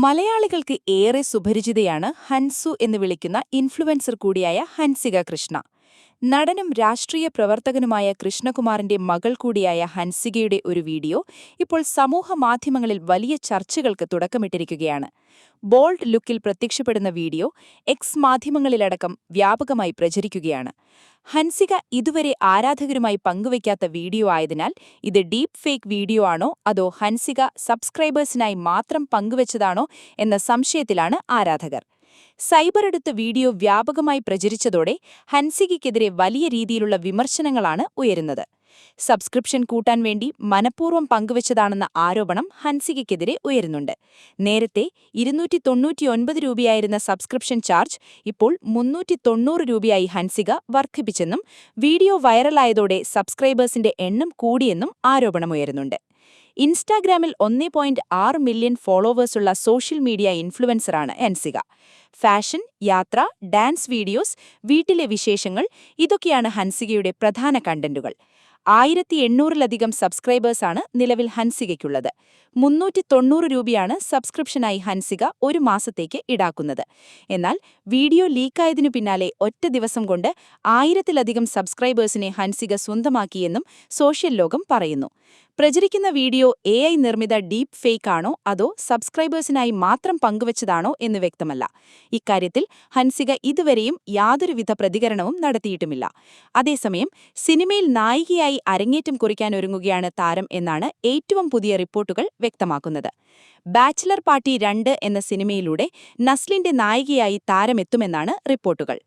മലയാളികൾക്ക് ഏറെ സുപരിചിതയാണ് ഹൻസു എന്ന് വിളിക്കുന്ന ഇൻഫ്ലുവൻസർ കൂടിയായ ഹൻസിക കൃഷ്ണ. നടനും രാഷ്ട്രീയ പ്രവർത്തകനുമായ കൃഷ്ണകുമാറിന്റെ മകൾ കൂടിയായ ഹൻസികയുടെ ഒരു വീഡിയോ ഇപ്പോൾ സമൂഹമാധ്യമങ്ങളിൽ വലിയ ചർച്ചകൾക്ക് തുടക്കമിട്ടിരിക്കുകയാണ്. ബോൾഡ് ലുക്കിൽ പ്രത്യക്ഷപ്പെടുന്ന വീഡിയോ എക്സ് മാധ്യമങ്ങളിലടക്കം വ്യാപകമായി പ്രചരിക്കുകയാണ്. ഹൻസിക ഇതുവരെ ആരാധകരുമായി പങ്കുവയ്ക്കാത്ത വീഡിയോ ആയതിനാൽ ഇത് ഡീപ് ഫേക്ക് വീഡിയോ ആണോ അതോ ഹൻസിക സബ്സ്ക്രൈബേഴ്സിനായി മാത്രം പങ്കുവച്ചതാണോ എന്ന സംശയത്തിലാണ് ആരാധകർ. സൈബറെടുത്ത വീഡിയോ വ്യാപകമായി പ്രചരിച്ചതോടെ ഹൻസികയ്ക്കെതിരെ വലിയ രീതിയിലുള്ള വിമർശനങ്ങളാണ് ഉയരുന്നത്. സബ്സ്ക്രിപ്ഷൻ കൂട്ടാൻ വേണ്ടി മനഃപൂർവ്വം പങ്കുവച്ചതാണെന്ന ആരോപണം ഹൻസികയ്ക്കെതിരെ ഉയരുന്നുണ്ട്. നേരത്തെ 299 രൂപയായിരുന്ന സബ്സ്ക്രിപ്ഷൻ ചാർജ് ഇപ്പോൾ 390 രൂപയായി ഹൻസിക വർദ്ധിപ്പിച്ചെന്നും വീഡിയോ വൈറലായതോടെ സബ്സ്ക്രൈബേഴ്സിന്റെ എണ്ണം കൂടിയെന്നും ആരോപണമുയരുന്നുണ്ട്. ഇൻസ്റ്റാഗ്രാമിൽ 1.6 മില്യൺ ഫോളോവേഴ്സുള്ള സോഷ്യൽ മീഡിയ ഇൻഫ്ലുവൻസറാണ് ഹൻസിക. ഫാഷൻ, യാത്ര, ഡാൻസ് വീഡിയോസ്, വീട്ടിലെ വിശേഷങ്ങൾ ഇതൊക്കെയാണ് ഹൻസികയുടെ പ്രധാന കണ്ടന്റുകൾ. 1800-ലധികം സബ്സ്ക്രൈബേഴ്സാണ് നിലവിൽ ഹൻസികയ്ക്കുള്ളത്. 390 രൂപയാണ് സബ്സ്ക്രിപ്ഷനായി ഹൻസിക ഒരു മാസത്തേക്ക് ഈടാക്കുന്നത്. എന്നാൽ വീഡിയോ ലീക്കായതിനു പിന്നാലെ ഒറ്റ ദിവസം കൊണ്ട് 1000-ലധികം സബ്സ്ക്രൈബേഴ്സിനെ ഹൻസിക സ്വന്തമാക്കിയെന്നും സോഷ്യൽ ലോകം പറയുന്നു. പ്രചരിക്കുന്ന വീഡിയോ AI നിർമ്മിത ഡീപ് ഫേക്ക് ആണോ അതോ സബ്സ്ക്രൈബേഴ്സിനായി മാത്രം പങ്കുവച്ചതാണോ എന്ന് വ്യക്തമല്ല. ഇക്കാര്യത്തിൽ ഹൻസിക ഇതുവരെയും യാതൊരുവിധ പ്രതികരണവും നടത്തിയിട്ടുമില്ല. അതേസമയം സിനിമയിൽ നായികയായി അരങ്ങേറ്റം കുറിക്കാനൊരുങ്ങുകയാണ് താരം എന്നാണ് ഏറ്റവും പുതിയ റിപ്പോർട്ടുകൾ വ്യക്തമാക്കുന്നത്. ബാച്ചിലർ പാർട്ടി 2 എന്ന സിനിമയിലൂടെ നസ്ലിന്റെ നായികയായി താരമെത്തുമെന്നാണ് റിപ്പോർട്ടുകൾ.